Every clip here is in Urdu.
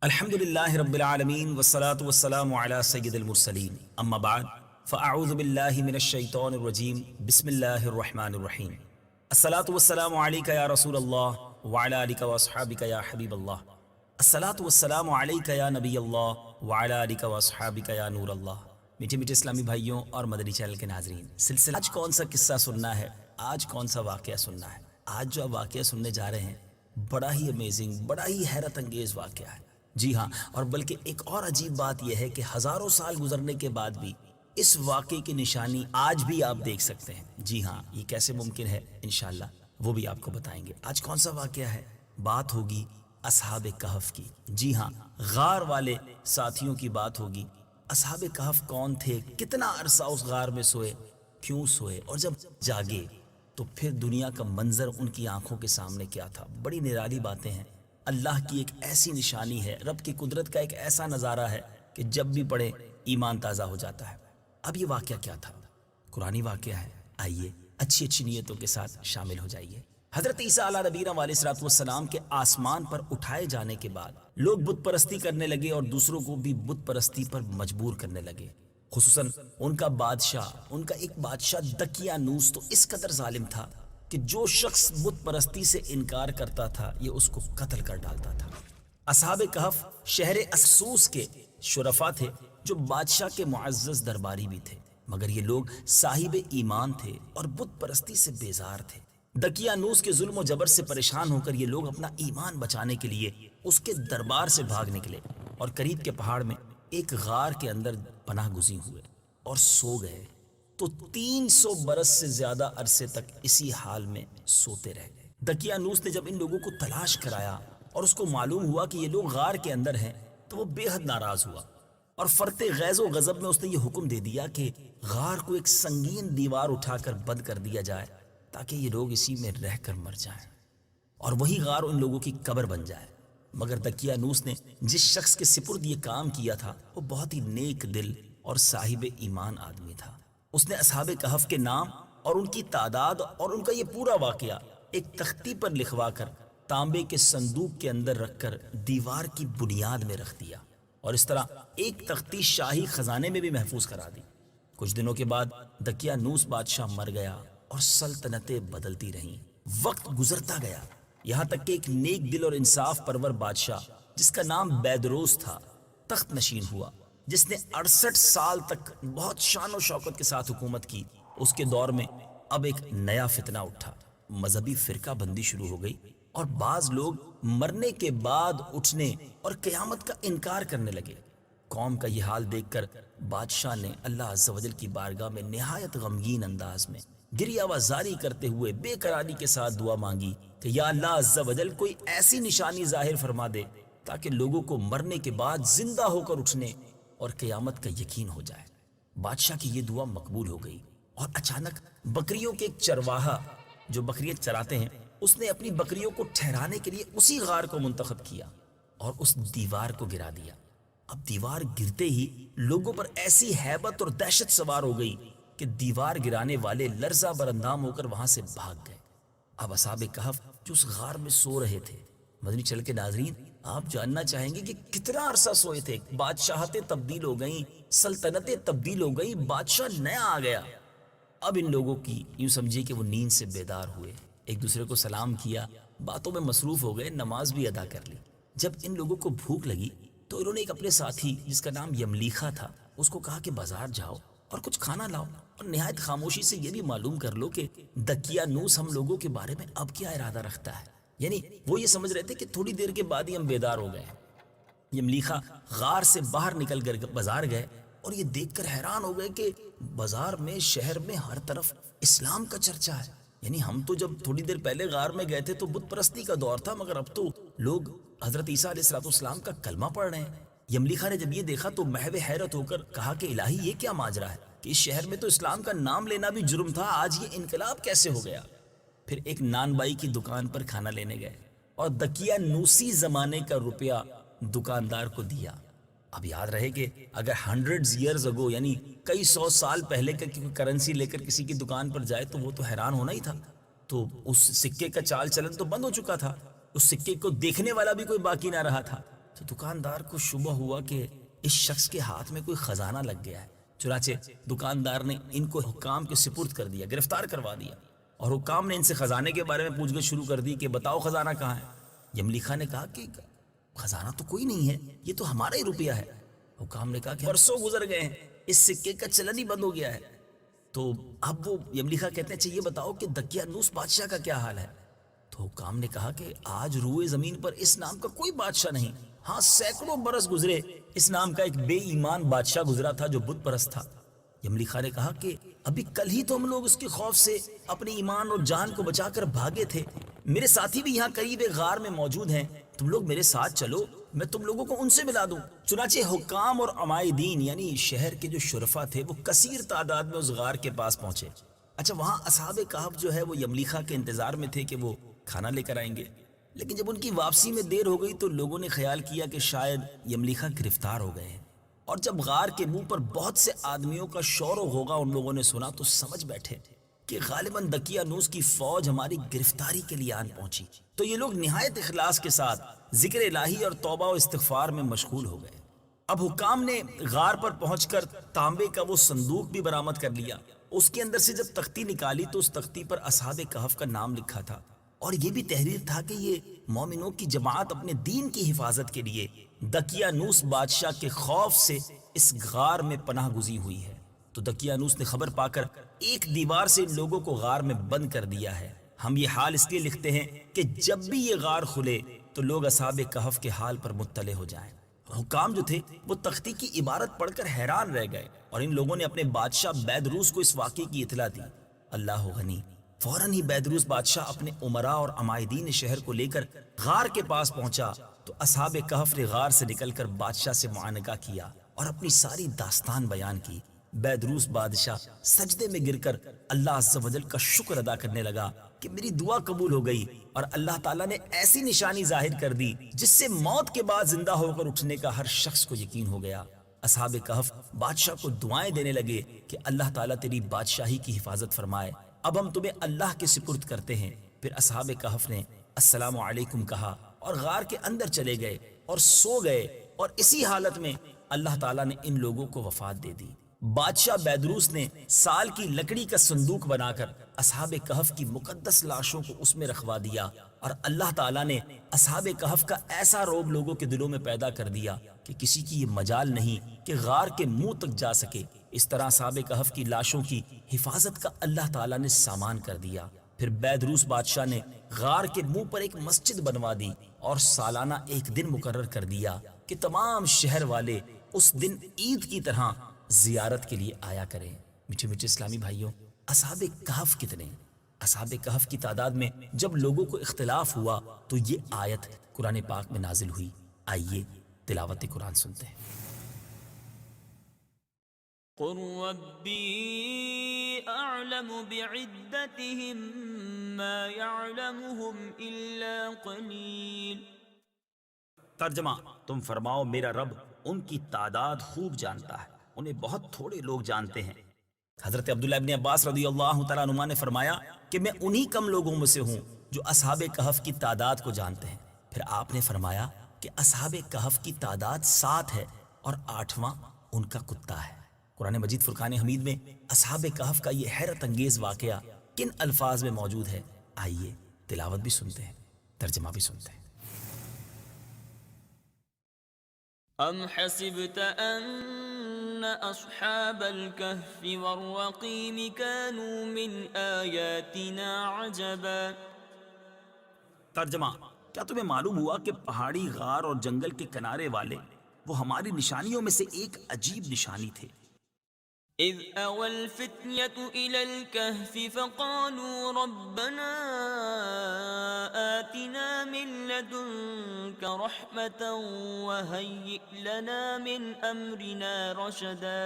الحمد للہ رب العالمین والصلاة والسلام علی سید المرسلین اما بعد فاعوذ باللہ من الشیطان الرجیم بسم اللہ الرحمن الرحیم الصلاة والسلام علیک یا رسول اللہ وعلی آلک واصحابک یا حبیب اللہ الصلاة والسلام علیک یا نبی اللہ وعلی آلک واصحابک یا نور اللہ۔ میٹھے میٹھے اسلامی بھائیوں اور مدنی چینل کے ناظرین، سلسلہ آج کون سا قصہ سننا ہے، آج کون سا واقعہ سننا ہے؟ آج جو آپ واقعہ سننے جا رہے ہیں بڑا ہی امیزنگ، بڑا ہی حیرت انگیز واقعہ ہے۔ جی ہاں، اور بلکہ ایک اور عجیب بات یہ ہے کہ ہزاروں سال گزرنے کے بعد بھی اس واقعے کی نشانی آج بھی آپ دیکھ سکتے ہیں۔ جی ہاں، یہ کیسے ممکن ہے، انشاءاللہ وہ بھی آپ کو بتائیں گے۔ آج کون سا واقعہ ہے؟ بات ہوگی اصحاب کہف کی۔ جی ہاں، غار والے ساتھیوں کی بات ہوگی۔ اصحاب کہف کون تھے؟ کتنا عرصہ اس غار میں سوئے؟ کیوں سوئے؟ اور جب جاگے تو پھر دنیا کا منظر ان کی آنکھوں کے سامنے کیا تھا؟ بڑی نرالی باتیں ہیں۔ اللہ کی ایک ایسی نشانی ہے، رب کی قدرت کا ایک ایسا نظارہ ہے کہ جب بھی پڑھے ایمان تازہ ہو جاتا ہے۔ اب یہ واقعہ کیا تھا؟ قرآنی واقعہ ہے۔ آئیے اچھی اچھی نیتوں کے ساتھ شامل ہو جائیے۔ حضرت عیسیٰ علیہ نبینا علیہ الصلوۃ والسلام کے آسمان پر اٹھائے جانے کے بعد لوگ بت پرستی کرنے لگے اور دوسروں کو بھی بت پرستی پر مجبور کرنے لگے۔ خصوصاً ان کا بادشاہ، ان کا ایک بادشاہ دقیانوس تو اس قدر ظالم تھا کہ جو شخص بت پرستی سے انکار کرتا تھا یہ اس کو قتل کر ڈالتا تھا۔ اصحاب کہف شہر اسوس کے شرفا تھے جو بادشاہ کے معزز درباری بھی تھے، مگر یہ لوگ صاحب ایمان تھے اور بت پرستی سے بیزار تھے۔ دقیانوس کے ظلم و جبر سے پریشان ہو کر یہ لوگ اپنا ایمان بچانے کے لیے اس کے دربار سے بھاگ نکلے اور قریب کے پہاڑ میں ایک غار کے اندر پناہ گزین ہوئے اور سو گئے۔ تو 300 برس سے زیادہ عرصے تک اسی حال میں سوتے رہ گئے۔ دقیانوس نے جب ان لوگوں کو تلاش کرایا اور اس کو معلوم ہوا کہ یہ لوگ غار کے اندر ہیں تو وہ بے حد ناراض ہوا اور فرط غیظ و غضب میں اس نے یہ حکم دے دیا کہ غار کو ایک سنگین دیوار اٹھا کر بند کر دیا جائے تاکہ یہ لوگ اسی میں رہ کر مر جائیں اور وہی غار ان لوگوں کی قبر بن جائے۔ مگر دقیانوس نے جس شخص کے سپرد یہ کام کیا تھا وہ بہت ہی نیک دل اور صاحب ایمان آدمی تھا۔ اس نے اصحاب کہف کے نام اور ان کی تعداد اور ان کا یہ پورا واقعہ ایک تختی پر لکھوا کر تانبے کے صندوق کے اندر رکھ کر دیوار کی بنیاد میں رکھ دیا اور اس طرح ایک تختی شاہی خزانے میں بھی محفوظ کرا دی۔ کچھ دنوں کے بعد دقیانوس بادشاہ مر گیا اور سلطنتیں بدلتی رہیں۔ وقت گزرتا گیا یہاں تک کہ ایک نیک دل اور انصاف پرور بادشاہ جس کا نام بیدروس تھا تخت نشین ہوا، جس نے 68 سال تک بہت شان و شوکت کے ساتھ حکومت کی۔ اس کے دور میں اب ایک نیا فتنہ اٹھا، مذہبی فرقہ بندی شروع ہو گئی اور بعض لوگ مرنے کے بعد اٹھنے اور قیامت کا انکار کرنے لگے۔ قوم کا یہ حال دیکھ کر بادشاہ نے اللہ عز و جل کی بارگاہ میں نہایت غمگین انداز میں گریہ وزاری کرتے ہوئے بے قراری کے ساتھ دعا مانگی کہ یا اللہ عز و جل کوئی ایسی نشانی ظاہر فرما دے تاکہ لوگوں کو مرنے کے بعد زندہ ہو کر اٹھنے اور قیامت کا یقین ہو جائے۔ بادشاہ کی یہ دعا مقبول ہو گئی اور اچانک بکریوں کے ایک چرواہا جو بکریاں چراتے ہیں اس نے اپنی بکریوں کو ٹھہرانے کے لیے اسی غار کو منتخب کیا اور اس دیوار کو گرا دیا۔ اب دیوار گرتے ہی لوگوں پر ایسی ہیبت اور دہشت سوار ہو گئی کہ دیوار گرانے والے لرزہ بر اندام ہو کر وہاں سے بھاگ گئے۔ اب اصحاب کہف جو اس غار میں سو رہے تھے، مدنی چل کے ناظرین آپ جاننا چاہیں گے کہ کتنا عرصہ سوئے تھے۔ بادشاہتیں تبدیل ہو گئیں، سلطنتیں تبدیل ہو گئیں، بادشاہ نیا آ گیا۔ اب ان لوگوں کی یوں سمجھے کہ وہ نیند سے بیدار ہوئے، ایک دوسرے کو سلام کیا، باتوں میں مصروف ہو گئے، نماز بھی ادا کر لی۔ جب ان لوگوں کو بھوک لگی تو انہوں نے ایک اپنے ساتھی جس کا نام یملیخا تھا اس کو کہا کہ بازار جاؤ اور کچھ کھانا لاؤ اور نہایت خاموشی سے یہ بھی معلوم کر لو کہ دقیانوس ہم لوگوں کے بارے میں اب کیا ارادہ رکھتا ہے۔ یعنی وہ یہ سمجھ رہے تھے کہ تھوڑی دیر کے بعد ہی ہم بیدار ہو گئے۔ یملیخا غار سے باہر نکل کر بازار گئے اور یہ دیکھ کر حیران ہو گئے کہ بازار میں، شہر میں ہر طرف اسلام کا چرچا ہے۔ یعنی ہم تو جب تھوڑی دیر پہلے غار میں گئے تھے تو بت پرستی کا دور تھا، مگر اب تو لوگ حضرت عیسیٰ علیہ السلام کا کلمہ پڑھ رہے ہیں۔ یملیخا نے جب یہ دیکھا تو محو حیرت ہو کر کہا کہ الہی یہ کیا ماجرا ہے کہ اس شہر میں تو اسلام کا نام لینا بھی جرم تھا، آج یہ انقلاب کیسے ہو گیا؟ پھر ایک نان بائی کی دکان پر کھانا لینے گئے اور دقیانوسی زمانے کا روپیہ دکاندار کو دیا۔ اب یاد رہے کہ اگر 100 years ago یعنی کئی 100 سال پہلے کا کرنسی لے کر کسی کی دکان پر جائے تو وہ تو حیران ہونا ہی تھا۔ تو اس سکے کا چال چلن تو بند ہو چکا تھا، اس سکے کو دیکھنے والا بھی کوئی باقی نہ رہا تھا۔ تو دکاندار کو شبہ ہوا کہ اس شخص کے ہاتھ میں کوئی خزانہ لگ گیا ہے. چنانچہ دکاندار نے ان کو حکام کے سپرد کر دیا، گرفتار کروا دیا، اور حکام نے ان سے خزانے کے بارے میں پوچھ گچھ شروع کر دی کہ بتاؤ خزانہ کہاں ہے. یملیخا نے کہا کہ خزانہ تو کوئی نہیں ہے، یہ تو ہمارا ہی روپیہ ہے. حکام نے کہا کہ برسوں گزر گئے ہیں، اس سکے کا چلن ہی بند ہو گیا ہے. تو اب وہ یملیخا کہتے ہیں چاہیے بتاؤ کہ دقیانوس بادشاہ کا کیا حال ہے. تو حکام نے کہا کہ آج روئے زمین پر اس نام کا کوئی بادشاہ نہیں. ہاں سینکڑوں برس گزرے، اس نام کا ایک بے ایمان بادشاہ گزرا تھا جو بت پرست تھا. یملیخا نے کہا کہ ابھی کل ہی تو ہم لوگ اس کے خوف سے اپنے ایمان اور جان کو بچا کر بھاگے تھے. میرے ساتھی بھی یہاں قریب ایک غار میں موجود ہیں، تم لوگ میرے ساتھ چلو، میں تم لوگوں کو ان سے ملا دوں. چنانچہ حکام اور عمائدین یعنی شہر کے جو شرفا تھے وہ کثیر تعداد میں اس غار کے پاس پہنچے. اچھا وہاں اصحاب کہف جو ہے وہ یملیخا کے انتظار میں تھے کہ وہ کھانا لے کر آئیں گے. لیکن جب ان کی واپسی میں دیر ہو گئی تو لوگوں نے خیال کیا کہ شاید یملیخا گرفتار ہو گئے ہیں. اور جب غار کے منہ پر بہت سے آدمیوں کا شور و غوغا ان لوگوں نے سنا تو سمجھ بیٹھے کہ غالباً دقیانوس کی فوج ہماری گرفتاری کے لیے آن پہنچی. تو یہ لوگ نہایت اخلاص کے ساتھ ذکر الہی اور توبہ و استغفار میں مشغول ہو گئے. اب حکام نے غار پر پہنچ کر تانبے کا وہ صندوق بھی برآمد کر لیا. اس کے اندر سے جب تختی نکالی تو اس تختی پر اصحاب کہف کا نام لکھا تھا، اور یہ بھی تحریر تھا کہ یہ مومنوں کی جماعت اپنے دین کی حفاظت کے لیے دقیانوس بادشاہ کے خوف سے اس غار میں پناہ گزین ہوئی ہے. تو دقیانوس نے خبر پا کر ایک دیوار سے ان لوگوں کو غار میں بند کر دیا ہے. ہم یہ حال اس لیے لکھتے ہیں کہ جب بھی یہ غار کھلے تو لوگ اصحاب کہف کے حال پر مطلع ہو جائیں. حکام جو تھے وہ تختی کی عبارت پڑھ کر حیران رہ گئے، اور ان لوگوں نے اپنے بادشاہ بیدروس کو اس واقعے کی اطلاع دی. اللہ غنی. فوراً ہی بیدروس بادشاہ اپنے امراء اور عمائدین شہر کو لے کر غار کے پاس پہنچا. تو اصحاب کہف نے غار سے نکل کر بادشاہ سے معانقہ کیا اور اپنی ساری داستان بیان کی. بیدروس بادشاہ سجدے میں گر کر اللہ عز و جل کا شکر ادا کرنے لگا کہ میری دعا قبول ہو گئی، اور اللہ تعالیٰ نے ایسی نشانی ظاہر کر دی جس سے موت کے بعد زندہ ہو کر اٹھنے کا ہر شخص کو یقین ہو گیا. اصحاب کہف بادشاہ کو دعائیں دینے لگے کہ اللہ تعالیٰ تیری بادشاہی کی حفاظت فرمائے، اب ہم تمہیں اللہ کے سپرد کرتے ہیں. پھر اصحاب کہف نے السلام علیکم کہا اور غار کے اندر چلے گئے اور سو گئے، اور اسی حالت میں اللہ تعالیٰ نے ان لوگوں کو وفات دے دی. بادشاہ بیدروس نے سال کی لکڑی کا صندوق بنا کر اصحاب کہف کی مقدس لاشوں کو اس میں رکھوا دیا، اور اللہ تعالیٰ نے اصحاب کہف کا ایسا روب لوگوں کے دلوں میں پیدا کر دیا کہ کسی کی یہ مجال نہیں کہ غار کے منہ تک جا سکے. اس طرح اصحاب کہف کی لاشوں کی حفاظت کا اللہ تعالیٰ نے سامان کر دیا. پھر بیدروس بادشاہ نے غار کے منہ پر ایک مسجد بنوا دی اور سالانہ ایک دن مقرر کر دیا کہ تمام شہر والے اس دن عید کی طرح زیارت کے لیے آیا کریں. میٹھے میٹھے اسلامی بھائیوں، اصحاب کہف کتنے؟ اصحاب کہف کی تعداد میں جب لوگوں کو اختلاف ہوا تو یہ آیت قرآن پاک میں نازل ہوئی. آئیے تلاوت قرآن سنتے ہیں. قل ربي أعلم بعدتهم ما يعلمهم إلا قليل. ترجمہ، تم فرماؤ میرا رب ان کی تعداد خوب جانتا ہے، انہیں بہت تھوڑے لوگ جانتے ہیں. حضرت عبداللہ ابن عباس رضی اللہ تعالیٰ عنہما نے فرمایا کہ میں انہی کم لوگوں میں سے ہوں جو اصحاب کہف کی تعداد کو جانتے ہیں. پھر آپ نے فرمایا کہ اصحاب کہف کی تعداد 7 ہے اور 8واں ان کا کتا ہے. قرآن مجید فرقان حمید میں اصحاب کہف کا یہ حیرت انگیز واقعہ کن الفاظ میں موجود ہے؟ آئیے تلاوت بھی سنتے ہیں، ترجمہ بھی سنتے ہیں. أم حسبت أن أصحاب الكهف والرقيم كانوا من آياتنا عجبا. ترجمہ، کیا تمہیں معلوم ہوا کہ پہاڑی غار اور جنگل کے کنارے والے وہ ہماری نشانیوں میں سے ایک عجیب نشانی تھے. إذ أوى الفتية إلى الكهف فقالوا ربنا آتنا من لدنك رحمة وهيئ لنا من أمرنا رشدا.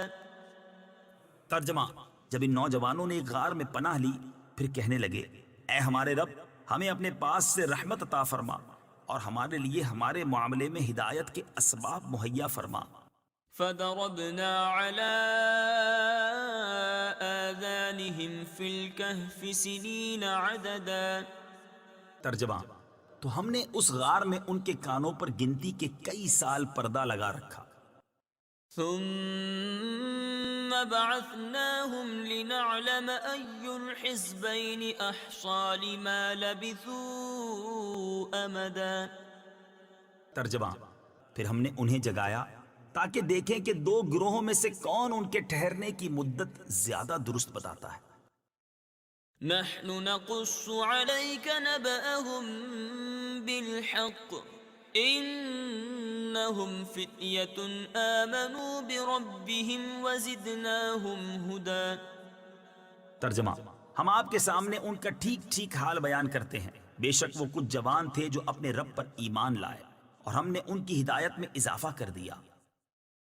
ترجمہ، جب ان نوجوانوں نے ایک غار میں پناہ لی پھر کہنے لگے اے ہمارے رب، ہمیں اپنے پاس سے رحمت عطا فرما اور ہمارے لیے ہمارے معاملے میں ہدایت کے اسباب مہیا فرما. فضربنا على آذانهم في الكهف سنين عددا. ترجمہ، تو ہم نے اس غار میں ان کے کانوں پر گنتی کے کئی سال پردہ لگا رکھا. ثم بعثناهم لنعلم أي الحزبين أحصى لما لبثوا أمدا. ترجمہ: پھر ہم نے انہیں جگایا تاکہ دیکھیں کہ دو گروہوں میں سے کون ان کے ٹھہرنے کی مدت زیادہ درست بتاتا ہے. نحن نقص عليك نبأهم بالحق إنهم فتية آمنوا بربهم وزدناهم هدى. ترجمہ: ہم آپ کے سامنے ان کا ٹھیک ٹھیک حال بیان کرتے ہیں. بے شک وہ کچھ جوان تھے جو اپنے رب پر ایمان لائے اور ہم نے ان کی ہدایت میں اضافہ کر دیا.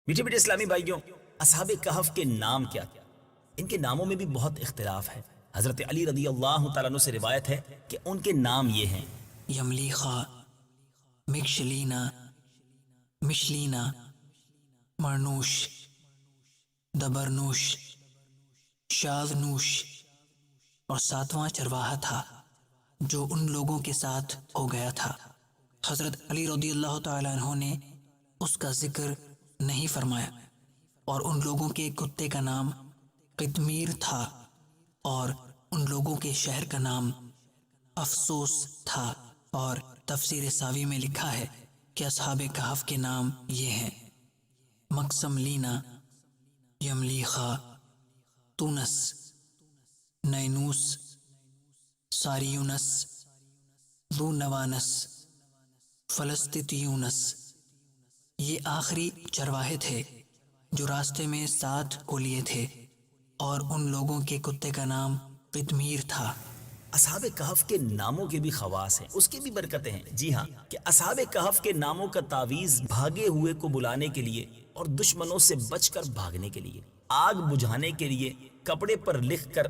میٹھے میٹھے اسلامی بھائیوں، اصحاب کہف کے نام کیا تھے؟ ان کے ناموں میں بھی بہت اختلاف ہے. حضرت علی رضی اللہ تعالیٰ عنہ سے روایت ہے کہ ان کے نام یہ ہیں: یملیخا، مکشلینا، مشلینا، مرنوش، دبرنوش، شاذنوش، اور ساتواں چرواہا تھا جو ان لوگوں کے ساتھ ہو گیا تھا. حضرت علی رضی اللہ تعالیٰ عنہ نے اس کا ذکر نہیں فرمایا. اور ان لوگوں کے کتے کا نام قطمیر تھا اور ان لوگوں کے شہر کا نام افسوس تھا. اور تفسیر ساوی میں لکھا ہے کہ اصحاب کہف کے نام یہ ہیں: مقسم لینا، یملیخا، تونس، نینوس، ساریونس، ذو نوانس، فلسطیونس. یہ آخری چرواہے تھے جو راستے میں ساتھ کو لیے تھے. اور ان لوگوں کے کتے کا نام قطمیر تھا. اصحاب کہف کے ناموں کے بھی خواص ہیں، اس کی بھی برکتیں ہیں. جی ہاں، کہ اصحاب کہف کے ناموں کا تعویذ بھاگے ہوئے کو بلانے کے لیے اور دشمنوں سے بچ کر بھاگنے کے لیے، آگ بجھانے کے لیے کپڑے پر لکھ کر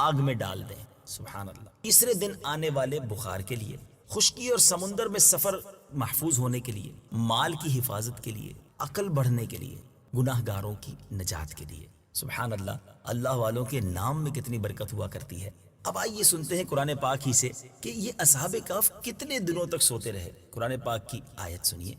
آگ میں ڈال دیں. سبحان اللہ. تیسرے دن آنے والے بخار کے لیے، خشکی اور سمندر میں سفر محفوظ ہونے کے لیے، مال کی حفاظت کے لیے، عقل بڑھنے کے لیے، گناہ گاروں کی نجات کے لیے. سبحان اللہ. اللہ والوں کے نام میں کتنی برکت ہوا کرتی ہے. اب آئیے سنتے ہیں قرآن پاک ہی سے کہ یہ اصحاب کہف کتنے دنوں تک سوتے رہے. قرآن پاک کی آیت سنیے: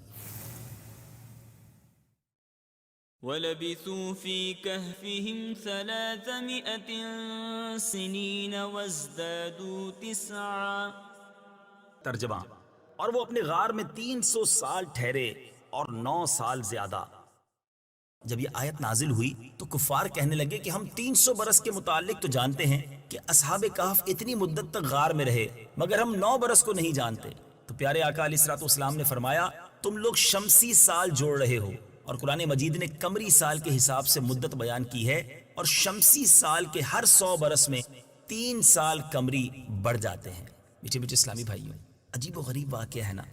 وَلَبِثُوا فِي كَهْفِهِمْ 300 سِنِينَ وَازْدَادُوا 9. ترجمہ: اور وہ اپنے غار میں 300 سال ٹھہرے اور 9 سال زیادہ. جب یہ آیت نازل ہوئی تو کفار کہنے لگے کہ ہم 300 برس کے متعلق تو جانتے ہیں کہ اصحاب کہف اتنی مدت تک غار میں رہے، مگر ہم 9 برس کو نہیں جانتے. تو پیارے آقا علیہ الصلوۃ والسلام نے فرمایا تم لوگ شمسی سال جوڑ رہے ہو، اور قرآن مجید نے قمری سال کے حساب سے مدت بیان کی ہے، اور شمسی سال کے ہر 100 برس میں 3 سال قمری بڑھ جاتے ہیں. میٹھے میٹھے اسلامی بھائیوں، عجیب و غریب واقعہ ہے نا؟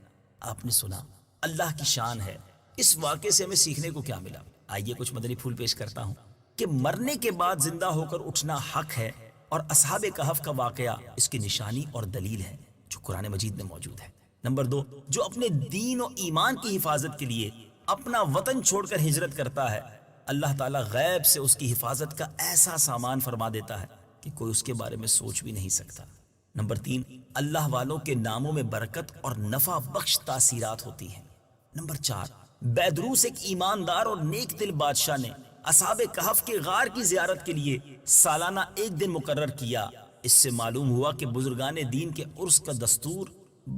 آپ نے سنا، اللہ کی شان ہے. اس واقعے سے ہمیں سیکھنے کو کیا ملا؟ آئیے کچھ مدنی پھول پیش کرتا ہوں کہ مرنے کے بعد زندہ ہو کر اٹھنا حق ہے، اور اصحاب کہف کا واقعہ اس کی نشانی اور دلیل ہے جو قرآن مجید میں موجود ہے. نمبر 2، جو اپنے دین و ایمان کی حفاظت کے لیے اپنا وطن چھوڑ کر ہجرت کرتا ہے، اللہ تعالیٰ غیب سے اس کی حفاظت کا ایسا سامان فرما دیتا ہے کہ کوئی اس کے بارے میں سوچ بھی نہیں سکتا. نمبر 3، اللہ والوں کے ناموں میں برکت اور نفع بخش تاثیرات ہوتی ہیں. نمبر 4، بیدروس ایک ایماندار اور نیک دل بادشاہ نے اصحاب کہف کے غار کی زیارت کے لیے سالانہ 1 دن مقرر کیا. اس سے معلوم ہوا کہ بزرگان دین کے عرس کا دستور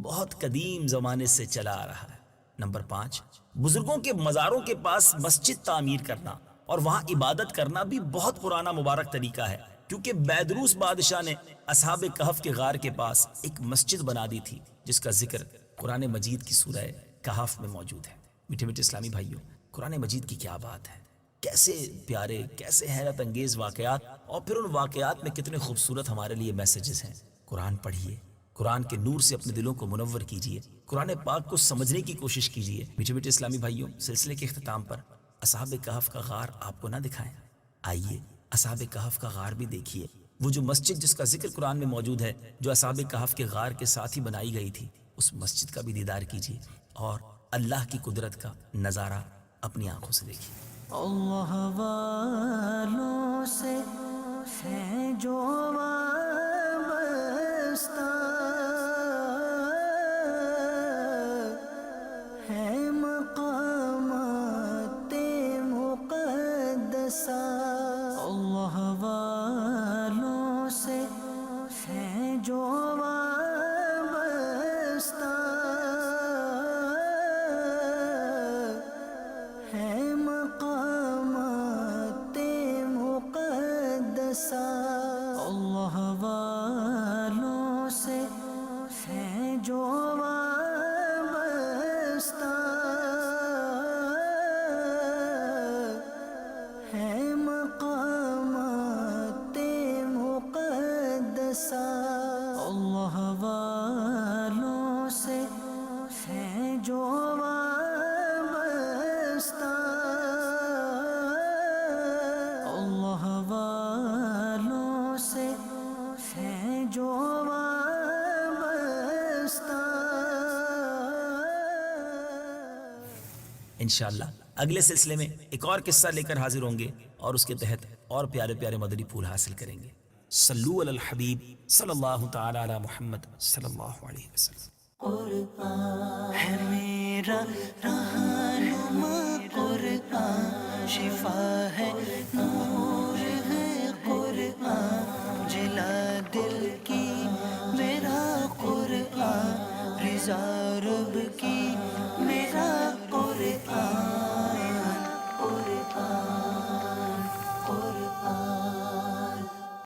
بہت قدیم زمانے سے چلا آ رہا ہے. نمبر 5، بزرگوں کے مزاروں کے پاس مسجد تعمیر کرنا اور وہاں عبادت کرنا بھی بہت پرانا مبارک طریقہ ہے، کیونکہ بیدروس بادشاہ نے اصحاب کہف کے غار کے پاس ایک مسجد بنا دی تھی جس کا ذکر قرآن مجید کی سورہ کہف میں موجود ہے. میٹھے میٹھے اسلامی بھائیوں، قرآن مجید کی کیا بات ہے! کیسے پیارے، کیسے حیرت انگیز واقعات، اور پھر ان واقعات میں کتنے خوبصورت ہمارے لیے میسیجز ہیں. قرآن پڑھیے، قرآن کے نور سے اپنے دلوں کو منور کیجیے، قرآن پاک کو سمجھنے کی کوشش کیجیے. میٹھے میٹھے اسلامی بھائیوں، سلسلے کے اختتام پر اصحاب کہف کا غار آپ کو نہ دکھائیں؟ آئیے اصحاب کہف کا غار بھی دیکھیے. وہ جو مسجد جس کا ذکر قرآن میں موجود ہے، جو اصحاب کہف کے غار کے ساتھ ہی بنائی گئی تھی، اس مسجد کا بھی دیدار کیجیے اور اللہ کی قدرت کا نظارہ اپنی آنکھوں سے دیکھیے. اللہ والوں سے ہے جو وابستہ، انشاءاللہ اگلے سلسلے میں ایک اور قصہ لے کر حاضر ہوں گے اور اس کے تحت اور پیارے پیارے مدنی پھول حاصل کریں گے. صلو علی الحبیب صلی اللہ تعالی علی محمد صلی اللہ علیہ وسلم. قرآن ہے میرا رہنما، قرآن شفا ہے، نور ہے قرآن، جلا دل کی میرا قرآن، رضا رب کی میرا قرآن.